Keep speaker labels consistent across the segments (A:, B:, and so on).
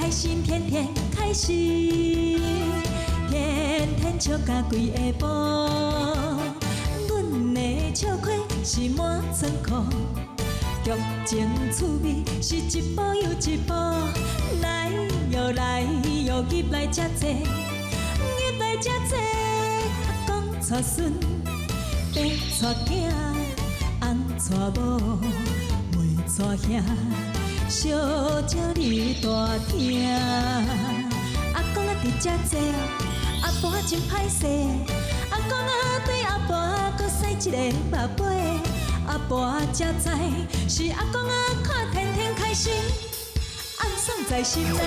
A: 开心，天天开心，天天笑甲规下晡。阮的笑亏是满仓库，剧情趣味是一步又一步，来又来又入来遮济，入来遮济。阿公带孙，爸带囝，翁带某，妹带兄。小鸟你大听，阿公啊伫遮坐，阿婆真歹势，阿公啊对阿婆搁使一个目杯，阿婆才知是阿公啊看天天开心，暗爽在心内，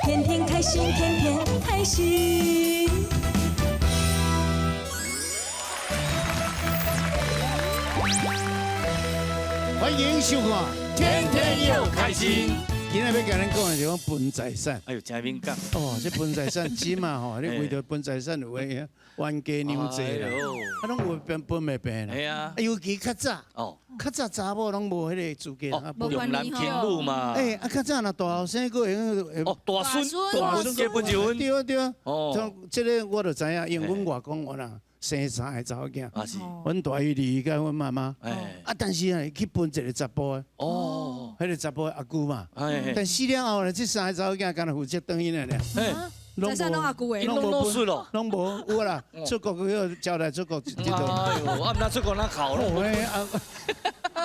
A: 天天开心，天天开心。
B: 欢迎收看《天天又开心》。今仔要甲咱讲的是讲分财产。
C: 哎呦，真敏感。
B: 哦，这分财产钱嘛吼，你为着分财产有诶冤家娘济啦，啊，拢有分袂平啦。
C: 系啊，
B: 尤其较早，
C: 哦，
B: 较早查某拢无迄个资格啊。
C: 重男轻女嘛。
B: 哎，啊，较早若大后生个
C: 哦，大孙结婚就婚。
B: 对对。
C: 哦，
B: 像这个我就知影，因为阮外公我啦生3个查某囝，
C: 啊是。
B: 阮大姨离甲阮妈妈。
C: 哎。
B: 啊，但是啊，去分一个查甫的。
C: 哦。
B: 迄个查甫阿姑嘛。
C: 哎。
B: 但死了后呢，这3个查某囝敢若负责等因了呢。
C: 哎。
D: 在上拢阿姑诶，
C: 拢无顺咯，
B: 拢无有啦，出国去交代出国这种。
C: 哎呦，啊，毋那出国那考咯。
B: 哎啊，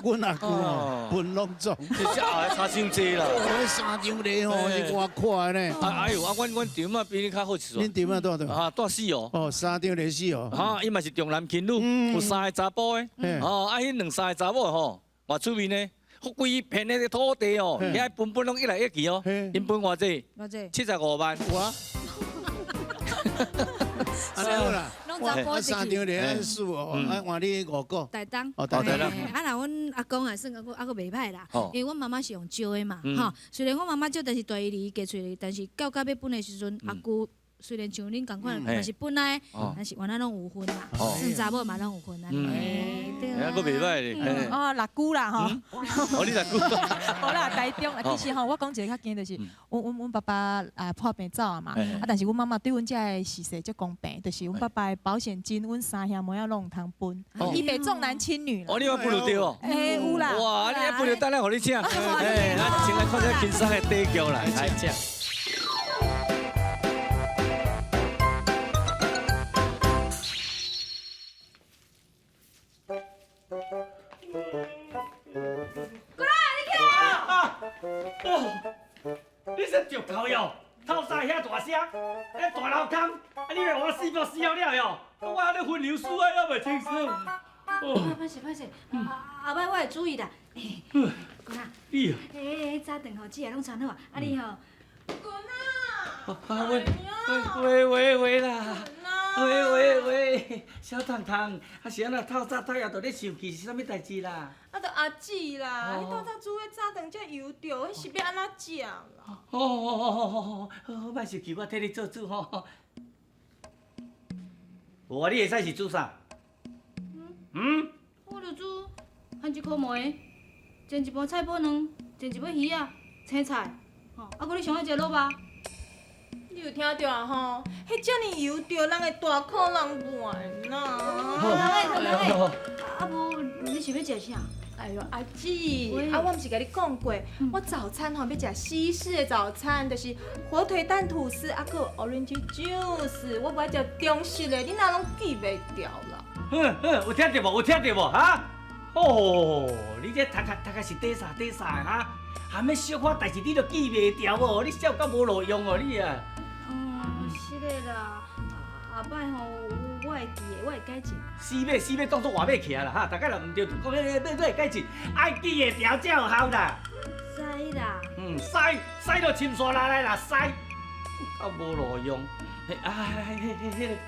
B: 阮阿姑哦，分拢总。
C: 这下还差伤济啦。
B: 我3张咧吼，是我看呢。
C: 哎呦，啊，阮店啊比你较好一撮。
B: 恁店啊多少？
C: 啊，大4哦。
B: 哦，3张咧4哦。
C: 哈，伊嘛是重男轻女，有3个查甫的。哦，啊，迄2、3个查某吼，偌出面呢。规片的土地哦，遐分拢一来一去哦，因分偌济？75万。
B: 我。安尼好啦，
D: 我
B: 3张咧4哦，啊换你5个。
D: 台东。
B: 哦，台东。
D: 啊，那阮阿公也算还佫袂歹啦，因为阮妈妈是用招的嘛，吼。虽然阮妈妈招，但是大姨离嫁出去，但是到要分的时阵，阿姑。虽然像恁共款，嘛是本来，但是原来拢有分啦，算查某嘛拢有分啊。
C: 对啊，佫袂歹咧。
E: 哦，六姑啦吼。
C: 哦，你六姑。
E: 好啦，台中啊，其实吼，我讲一个较惊就是，阮爸爸破病走啊嘛，啊，但是阮妈妈对阮遮个事实足公平，就是阮爸爸的保险金，阮3兄妹仔拢有通分，伊袂重男轻女啦。
C: 哦，你有分到对哦。
E: 哎，有啦。
C: 哇，你还分到，等下互你请。哎，咱先来看这轻松的短剧啦，来请。
F: 你说石头哟，透早遐大声，迄大楼空，啊你来我死了了哟，我还咧分流输啊，我袂清楚。
D: 歹势，后摆我会注意啦。姑仔，迄早顿吼姐拢穿好啊，啊你吼。姑仔。
F: 喂啦。喂，小糖糖，啊是安那透早太阳在咧生气是啥物代志啦？
E: 啊，着阿姊啦，伊透早煮的早顿才油着，迄是要安怎食啦？
F: 好，莫生气，我替你做主吼。无啊，你会使是煮啥？
D: 我着煮番薯烤糜，煎一盘菜脯卵，煎一尾鱼仔，青菜，吼，啊，搁你上爱食萝卜。
E: 你有听着啊吼？迄遮尔油着，人会大口人怨啦。
D: 啊无，你是要食啥？
E: 哎呦，阿姊，我毋是甲你讲过，我早餐吼要食西式的早餐，就是火腿蛋吐司，啊，搁 orange juice，我不爱食中式的，你哪拢记袂掉啦？
F: 有听到无？哈？哦，你这读个是底啥哈？还要小可代志你都记袂掉哦，你笑到无路用哦你啊！
D: 是的啦，后摆吼我会记的，我会改进。
F: 死要当作话要起来啦哈！大家若唔对，讲要改进，爱记会条才有效啦。
D: 使啦。
F: 使就深山来啦，使，到无路用。迄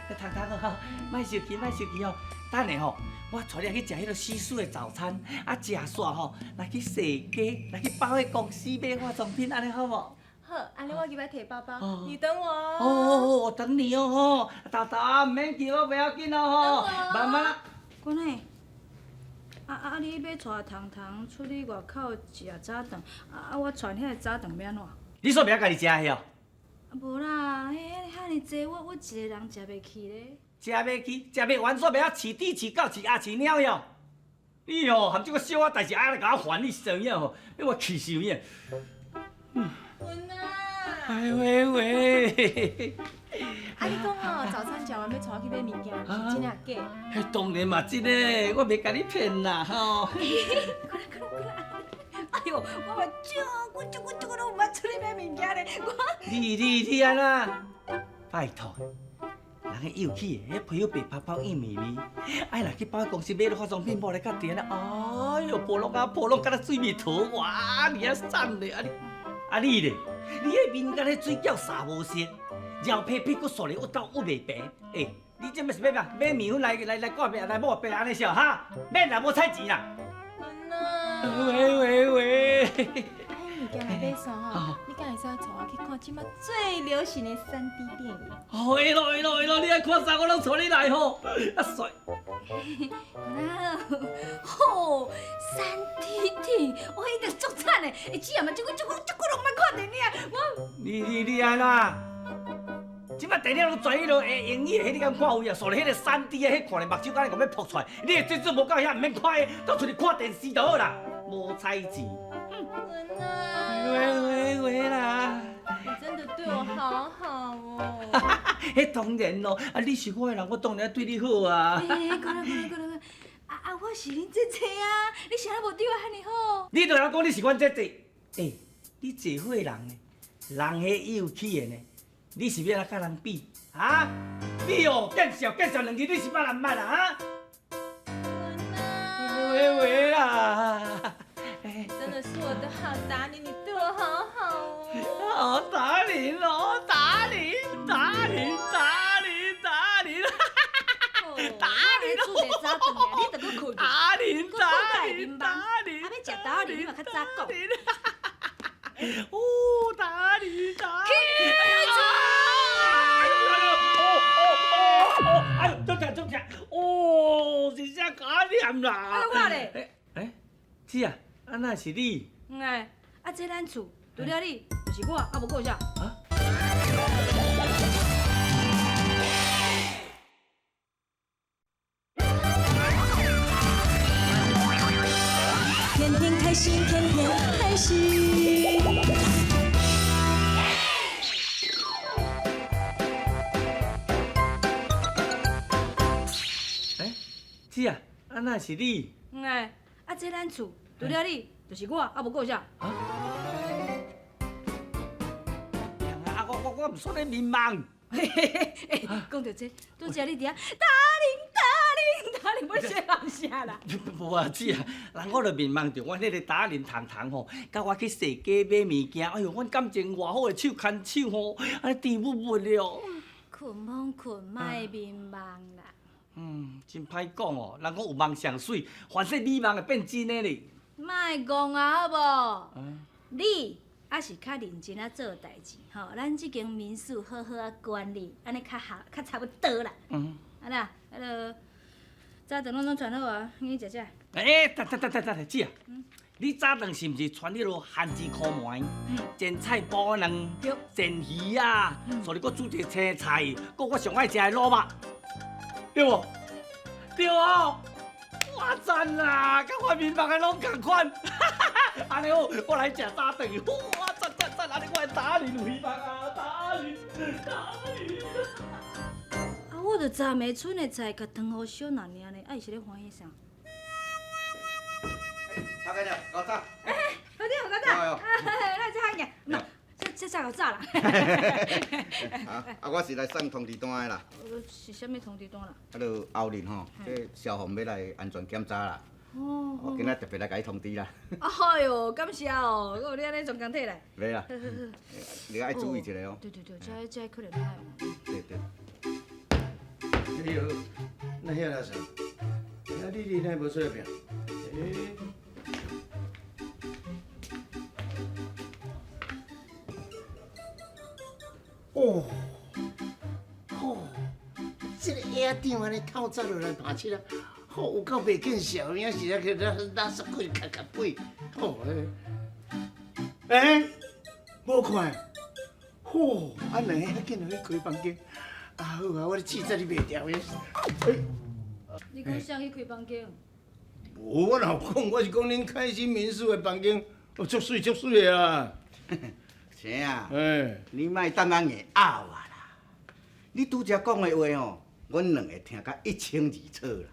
F: 个糖糖哦，莫生气哦。等下吼，我带你去食迄个西式的早餐，啊食煞吼，来去洗鸡，来去包迄公司买化妆品，安尼好无？
E: 好，安尼我入来摕包包，你等我哦。
F: 哦，我等你哦吼，豆豆啊，唔免急，我不要紧哦吼，慢慢。
D: 君内，你要带糖糖出去外口食早顿，我传遐个早顿要安怎？
F: 你说不要家己食的哦？
D: 无啦，遐尼济，我一个人食袂起咧。
F: 食袂起，食袂完，煞要饲猪、饲狗、饲鸭、饲鸟哟。你哦，含这个小仔代志爱来甲我烦，你怎样吼？要我气死你！
E: 文啊！
F: 哎喂！
E: 啊，你讲哦，早餐食完要带我去买物件，是真啊假？
F: 迄当然嘛真诶，我袂甲你骗啦吼。
D: 哎呦，我嘛足久拢毋捌出去买物件咧，
F: 你安那？拜托，人迄幼气诶，迄皮肤白泡泡硬绵绵，哎啦去百货公司买了化妆品，无来甲甜啊！哎呦，破拢甲那水蜜桃，哇，你啊赞咧！你咧，你迄面甲迄水饺煞无色，肉皮屁股酥咧，有豆有袂白。你这么是要啥？买面粉来挂白来抹白安尼笑哈？免啦，无菜钱啦。
E: 文啊！
F: 喂。
E: 物件来买啥吼？你敢会使带我去看即马最流行的3D 电影？
F: 会咯，你爱看啥我拢带你来吼。啊帅！
D: 吼，3D 电影，我一定足惨的。只要嘛，这久拢毋捌看电影，我。
F: 你安那？即摆电影拢全迄落会用语的，迄你敢看有啊？所以迄个3D的，迄看咧目睭干咁要扑出来。你的这无够遐，唔免看的，倒出去看电视就好啦。无彩钱。
E: 文啊！
F: 喂啦！
E: 你真的对我好好哦。
F: 迄当然咯，你是我的人，我当然对你好啊。
D: 过来，我是恁姐姐啊，你啥无对我遐尼好？
F: 你对人讲你是阮姐姐，你姐伙人呢？人迄有气的呢，你是要来甲人比啊？你哦，见笑2日，你是把人骂啦啊？喂啦！
E: 真的是我的好达理，你对我好好哦。
F: 好达理哦，达理。
D: 打你出个早顿呀，你都搁困。
F: 打你！
D: 要食打你，你嘛较早讲。
F: 哦，打你！哎呦，中奖！哦，是啥假念啦？
D: 啊，我咧。
F: 是啊，那是你。
D: 这咱厝除了你，就是我，无够啥。
A: 天天开心，天天开心。
F: 是啊，那是你。
D: 这咱厝除了你，就是我，无够啥。
F: 我唔说你迷茫。
D: 讲到这，拄则你伫遐打铃，要说人啥啦？
F: 无啊，姊啊，人我就迷茫着阮迄个打铃糖糖吼，甲我去踅街买物件，哎呦，阮感情偌好的手牵手吼，安尼甜蜜蜜了。
D: 困，莫迷茫啦。
F: 真歹讲哦，人讲有梦上水，凡说美梦会变真的咧。
D: 莫讲啊，好无？你还是较认真啊做代志，吼，咱这间民宿好好啊管理，安尼较差不多啦。啊啦，早顿拢传好啊，去食食。
F: 等，姊啊，你早顿是毋是传迄落番薯烤糜、煎菜脯卵、煎鱼啊，所以搁煮一个青菜，搁我上爱食的卤肉，对无？对哦，哇赞啦，甲我面目的拢同款，安尼好，我来食早顿，哇赞，安尼我来打你面目啊，打你。
D: 我着昨暝剩的菜，甲汤互烧那尔呢，伊是咧欢喜啥？
G: 大概了，搞早。
D: 好早，来这喊嘅，这早啦。
G: 我是来送通知单的啦。
D: 是啥物通知单啦？
G: 就后日吼，这消防要来安全检查啦。今仔特别来甲你通知啦。
D: 哎呦，感谢哦，我有你安尼全工体来。
G: 袂啦，你爱注意一下哦。
D: 对，这可能歹哦。
G: 对。
B: 哎呦，那遐来啥？你哪无出来病？
H: 这个野场安尼透早就来爬起来，
B: 吼，有够袂见笑，影是啊，去拉圾鬼卡卡鬼，吼无看，吼，安两个紧去开房间，啊好啊，我咧气在你袂掉的。
D: 你讲谁去开房间？
B: 无，我哪有讲，我是讲恁开心民宿的房间，哦，足水足水的啦。
G: 谁啊？
B: 哎，
G: 你莫等人硬拗啊啦！你拄则讲的话哦，阮两个听甲一清二楚啦。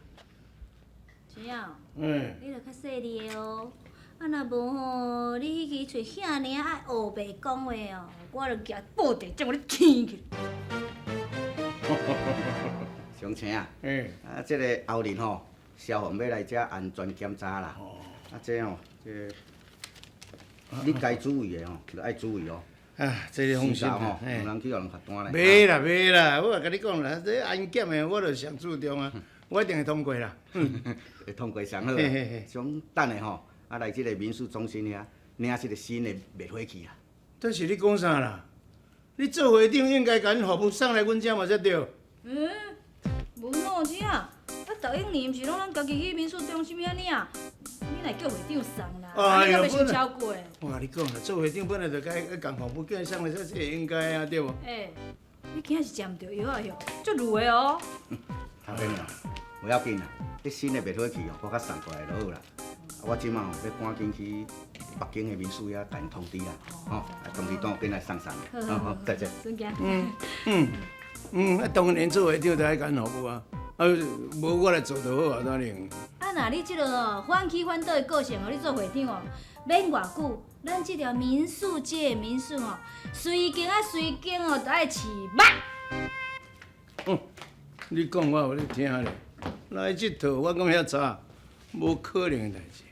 D: 谁啊？
B: 嗯，
D: 你著较细腻的哦。啊，若无吼，你去找遐尔爱黑白讲话哦，我著举布袋将你牵去。
G: 相青啊，
B: 哎，
G: 这个后日吼，消防要来遮安全检查啦。啊，这吼，你该注意的吼，就爱注意哦。
B: 啊，这你放心
G: 吼，
B: 啦。
G: 有人去互人罚单咧。
B: 袂啦袂啦，我甲你讲啦，这安检的我著上注重啊，我一定会通过啦。
G: 会通过上好。想等下吼，啊来这个民宿中心遐领这个新的灭火器啦。
B: 但是你讲啥啦？你做会长应该甲阮服务送来阮遮嘛才对。
D: 无喏，姐啊，逐一年毋是拢咱家己去民宿中心遐尔，你来叫会长送啦，你敢要想超过？
B: 我甲你讲啦，做会长本来就该共服务叫伊送来，这是应该啊，对无？
D: 你今仔是食毋着药啊哟，足卤的哦。
G: 头先啊，不要紧啦，这新的灭火器哦，我甲送过来就好啦。我即马要赶紧去北京的民宿遐，甲因通知啦，吼，通知单紧来送。好，再见。
D: 孙家。
B: 啊，当然做会长就爱甲因服务啊，无我来做就好啊，当然。
D: 啊，若你即落哦反起反倒的个性哦，你做会长哦，免偌久，咱即条民宿街的民宿哦，随经哦，都爱饲肉。
B: 你讲我有咧听咧，来佚佗我讲遐早，无可能的代志。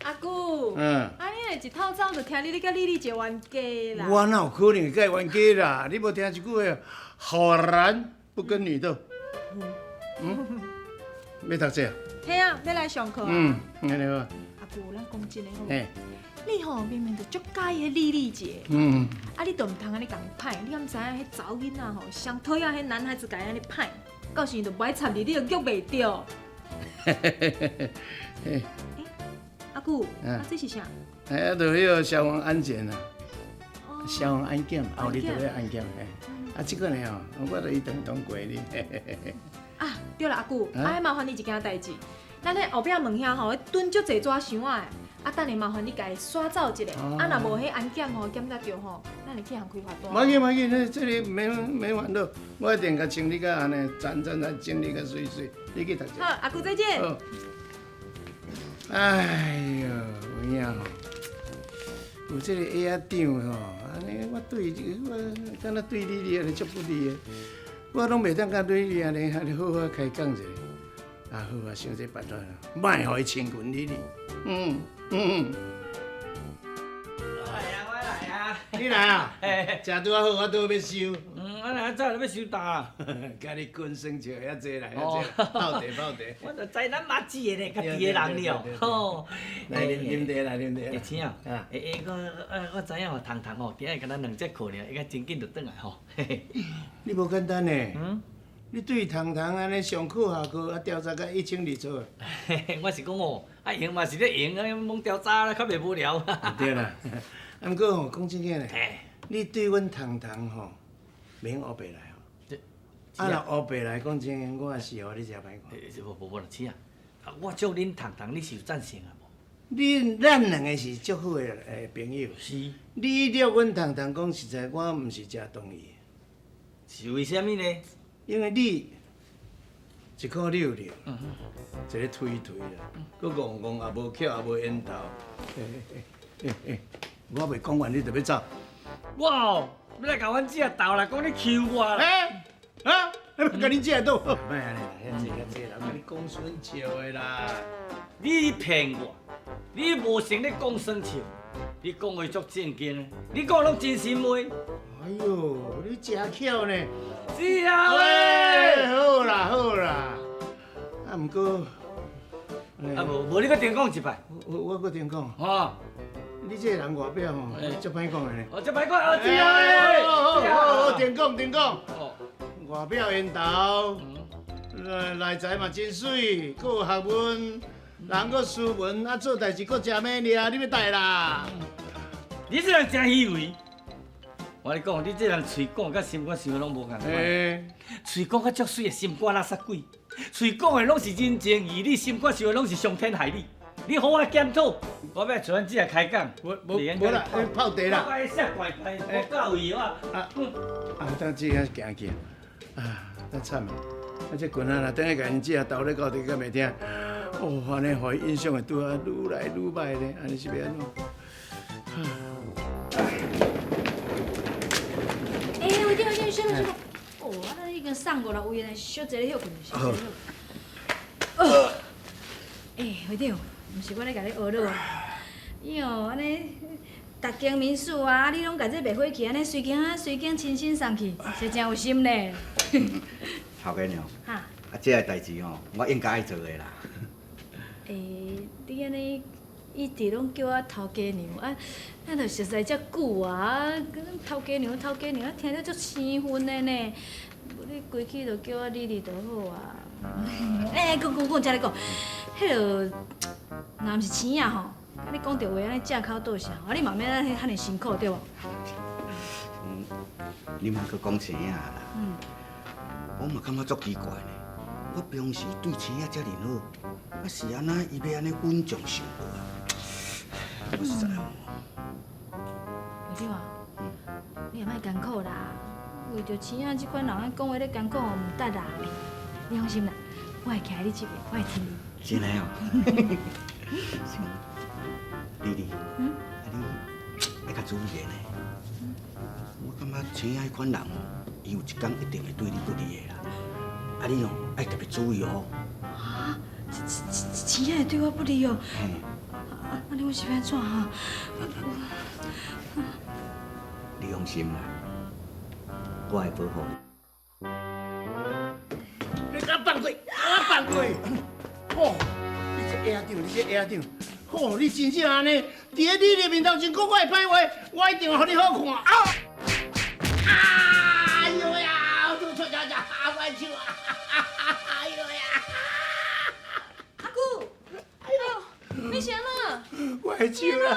E: 阿姑，你一透早就听你甲丽丽结冤家啦。
B: 我哪有可能甲伊冤家啦？你无听一句话，好男不跟女斗。要读册？
E: 嘿啊，要来上课啊。
B: 安尼好。
E: 阿姑，咱讲真诶好。
B: 嘿。
E: 你吼明明就足介意迄丽丽姐。啊，你都毋通安尼共伊歹，你敢知影迄查某囡仔吼，上讨厌迄男孩子甲伊安尼歹，到时就不爱插你，你就约袂着。阿姑，这是啥？
B: 就迄个消防安检啊，消防安检，后日就要安检即个呢吼，我著一定通过你。
E: 啊，对啦，阿姑，麻烦你一件代志，咱迄后壁门遐吼，蹲足侪纸箱仔的，等下麻烦你甲伊刷走一下，若无迄安检吼检查着吼，咱会去行开罚单。
B: 冇紧，这里免烦恼，我一定甲清理甲安尼，整整理甲水，你去读册。
E: 好，阿姑再见。
B: 哎呦，有影吼，有这个下仔长吼，安尼我对我敢若对你安尼足不利的，我拢袂当甲对你安尼好好开讲一下。好啊，想这办法啦，莫互伊清群你。
F: 我来啊！
B: 你来啊？食拄啊好，我倒要收。
F: 我来早就要收单啊！
B: 甲你困生笑遐济啦，泡茶。
F: 我就知咱马子的咧，家己的人了。吼，
B: 来啉茶啦，啉茶。
F: 叶青啊，我知影吼，糖糖吼，今日甲咱2节课了，伊个真紧就转来吼。
B: 你无简单呢？你对糖糖安尼上课下课啊调查甲一清二楚。
F: 我是讲哦，用嘛是咧用，懵调查啦，较袂无聊。
B: 对啦，啊毋过吼，讲真个咧，你对阮糖糖吼，免黑白来吼。若黑白来讲真个，我也是互你食歹看。
F: 无啦，青啊，我祝恁糖糖，你是有赞成啊无？
B: 咱两个是足好的朋友。
F: 是。
B: 你了阮糖糖讲实在，我毋是真同意。
F: 是为虾米呢？
B: 因为你一颗溜，一个推啦，佮戆戆也无巧也无缘投。我袂讲完，你就要走。
F: 哇！要来甲阮姐斗啦，讲你欺负我啦！
B: 要甲你姐斗？莫安尼啦，遐济啦，甲你讲孙笑的啦。
F: 你骗我，你无成咧讲孙笑，你讲话足正经的，你讲拢真心话。
B: 哎呦，你真巧呢！
F: 是啊
B: 喂，好啦，啊毋过，
F: 无你搁定讲一摆。
B: 我搁定讲。
F: 吼，
B: 你这个人外表吼，足歹讲的呢。
F: 哦，足歹讲，是啊。
B: 好，定讲。外表缘投，内在嘛真水，搁有学问，人搁斯文，啊做代志搁真美丽，你要带啦？
F: 你这人真虚伪。我跟你讲，你这人嘴讲甲心肝想的拢无共款。嘴讲甲足水的，心肝垃圾鬼。嘴讲的拢是人情义理，心肝想的拢是伤天害理。你好好检讨，我要找咱只来开讲。
B: 无啦，泡茶啦。
F: 我爱说怪怪，无到位啊！
B: 等这个行去，那惨啊！这棍仔若等下甲因姐斗咧到底，敢袂听？哦，安尼互伊印象会拄啊愈来愈歹咧，安尼是要安怎？
D: 我一定休了。哦，啊，已经送过来，有人小坐咧休困，小坐咧休。会长，毋是我咧甲你学了啊！哟，安尼，逐间民宿啊，你拢甲这卖火气，安尼随间亲身送去，是真有心咧。
G: 头家娘，
D: 哈，
G: 这个代志吼，我应该爱做的啦。
D: 你安尼一直拢叫我头家娘啊，咱着熟识遮久啊，头家娘，听着足生分的呢。你规矩就叫我丽就好啊。讲遮咧讲，迄落若毋是钱啊吼，你讲着话安尼正口倒下，你嘛免安尼遐尼辛苦对无？
G: 你莫搁讲钱啊啦。我嘛感觉足奇怪呢。我平时对钱啊遮尔好，是安那伊要安尼稳重生活啊？我实在
D: 会长啊，你也莫艰苦啦。为着钱啊，即款人讲话咧艰苦，毋得啦。你放心啦，我会徛你这边，我会听你。
G: 真的哦。丽丽，啊你爱较注意呢。我感觉青啊迄款人哦，伊有一天一定会对你不利的啦。啊你哦，爱特别注意哦。
D: 啊，青啊会对我不利哦。
G: 嘿。
D: 你我是要安怎哈？
G: 你放心啦，我会保护你。
B: 你敢放过？我放过。哦，你这野长，你这野长，哦，你真正安尼，伫咧你的面头前讲我的歹话，我一定会互你好看。哎呦呀，都出家家我的手啊！哎呦呀！
E: 阿姑，哎呦，你是安怎？
B: 我的手啦，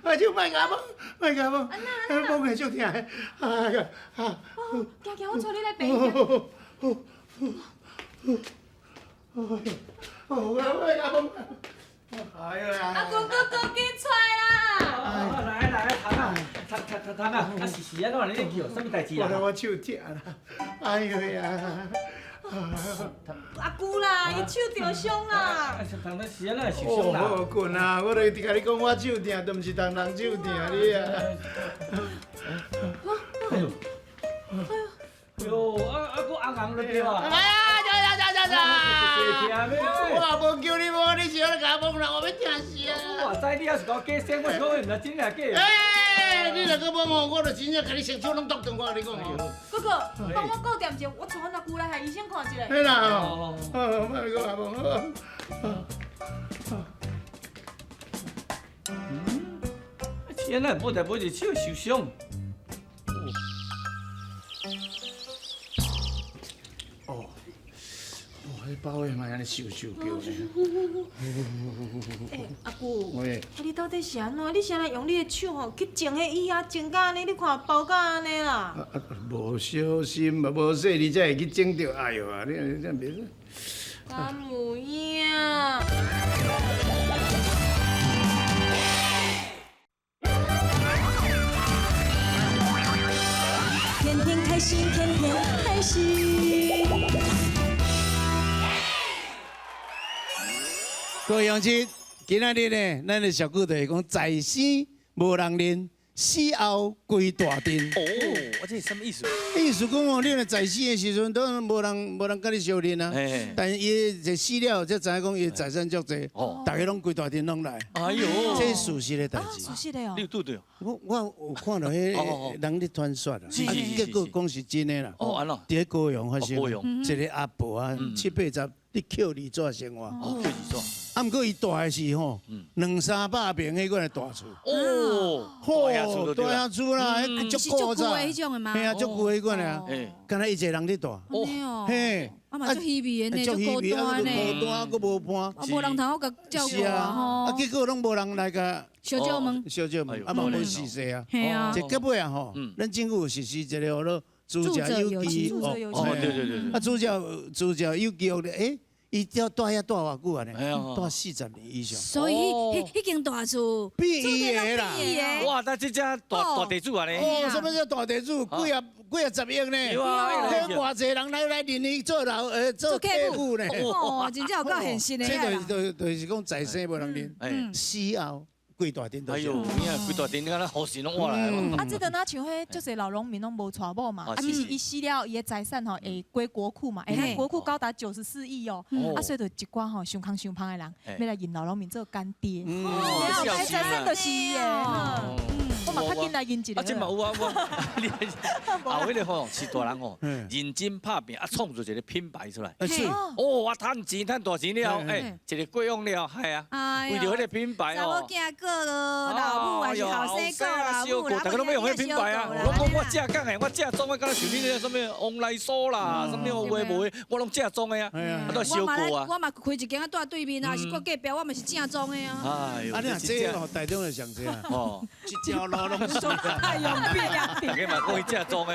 B: 我的手莫甲摸，莫甲摸，摸个足疼的。哎呀，
E: 行，我带你来病院。
B: 我甲摸。哎呦呀！
E: 阿姑，紧出来啦！
F: 来，糖啊，是安怎？你咧叫？什么代志啦？
B: 我手疼啦！哎呦呀！
E: 阿姑啦，伊手着伤啦！
F: 糖咱是安怎受伤啦？
B: 好困啊！我著甲你讲，我手疼，都毋是人手疼你啊！
F: 哟，啊，搁红红了对啊！
B: 哎呀，我也无叫你摸，你是安尼甲我摸啦，我要疼死啊！
F: 我知你还是甲我假生，我是讲毋知真假假。
B: 哎，你若搁摸摸，我著真正甲你伸手拢剁断，我甲你讲哦。
E: 哥哥，帮我顾点者，我带阮阿姑来，害医生看一下。
B: 嘿啦，莫搁甲摸。
F: 天哪，无代无志手受伤。
B: 迄包的嘛安尼咻叫呢。
E: 阿姑，
B: 喂，
E: 你到底是安怎？你是安尼用你的手吼去整迄椅啊，整甲安尼？你看包甲安尼啦。
B: 无小心嘛，无说你才会去整着。哎呦啊，你这样别说。
E: 敢有影？
A: 天天开心，天天开心。
B: 各位乡亲，今仔日呢，咱的俗语就是讲，在生无人认，死后归大阵。
C: 哦，这是什么意思？
B: 意思讲哦，你若在世的时阵，都无人甲你相认啊。但是伊就死了，才知影讲伊财产足济，大家拢归大阵拢来。
C: 哎呦，
B: 这是事实的代志。
E: 熟悉的哦。
C: 你有拄着？
B: 我有看到迄人咧传说啦，结果讲是真的啦。
C: 哦，安怎？
B: 伫咧高雄发生，
C: 高雄
B: 一个阿婆啊，70、80，你捡二纸生活。
C: 哦，叫二纸。
B: 啊，毋过伊大的是吼，200-300平迄个大厝。
C: 哦，
B: 大遐厝啦，迄足古早。
D: 迄种的吗？
B: 嘿啊，足久迄款啊，敢若伊一个人咧住。
D: 哦。
B: 嘿，
D: 啊嘛足稀微的呢，足孤单呢，
H: 孤单，佫无伴，
D: 啊无人头甲照顾啊吼，
H: 啊结果拢无人来甲
D: 小借问，
H: 小借问，啊嘛无实施啊，
D: 系啊，
H: 这到尾啊吼，咱政府有实施一个叫做主角有机
C: 哦，对，
H: 啊主角有机咧，伊要住遐住偌久啊呢？住40年以上。
D: 所以迄间大厝
H: 变伊的啦！
C: 哇，那这只大地主啊呢？
H: 哦，什么叫大地主？几啊10亿呢？迄偌济人来认伊做做客户呢？
D: 哦，真正有够现实的啦。
H: 这就是讲财生无人认，死后几大殿都是。
C: 哎呦，你看几大殿，你看那好事拢换来了。
E: 啊，这个呢，像迄就是老农民拢无娶某嘛，啊，其实伊死了，伊的财产吼会归国库嘛，咱国库高达94亿哦，啊，所以就一寡吼伤康伤胖的人要来认老农民做干爹，财产就是伊的。我嘛较紧来认一个。
C: 啊，真嘛有啊，后迄个吼是大人吼，认真拍拼啊，创造一个品牌出来。哦，啊，赚钱赚大钱了，一个过往了，系啊，为着迄个品牌哦。
D: 查某囝个咯，老母还是后生个老母，
C: 大家都要用迄品牌啊。我讲我正讲的，我正装的，敢像你那什么往来所啦，什么有诶无诶，我拢正装的啊，都小过啊。
D: 我嘛开一间啊，住对面啊，是我隔壁，我嘛是正装的啊。
C: 哎呦，
H: 啊，你若这吼，台中就上这啊，哦，一条路拢是
D: 太用力啊！
C: 大家嘛讲伊正装的。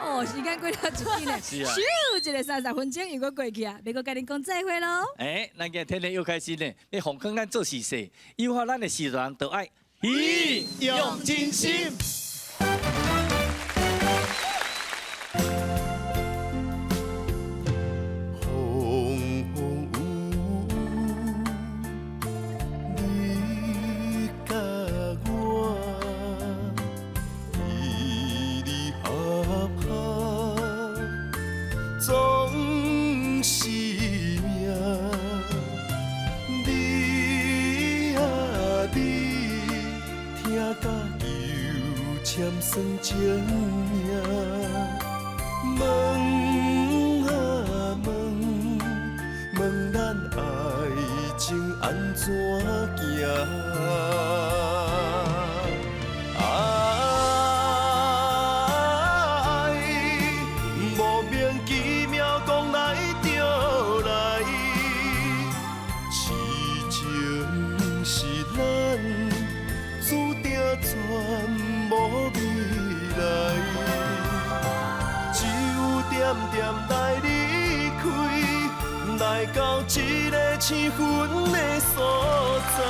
D: 哦，时间过了一紧嘞，咻，一个30分钟又过过去啊，要搁甲恁讲再会咯。
C: 咱今日天又开心呢，要奉劝咱做事势，以后咱的事人都爱用真心。
I: 算情命，问啊问，问咱爱情安怎行？爱无名其妙讲来就来，痴情是咱注定全无味。只有点点来离开，来到一个青云的所在。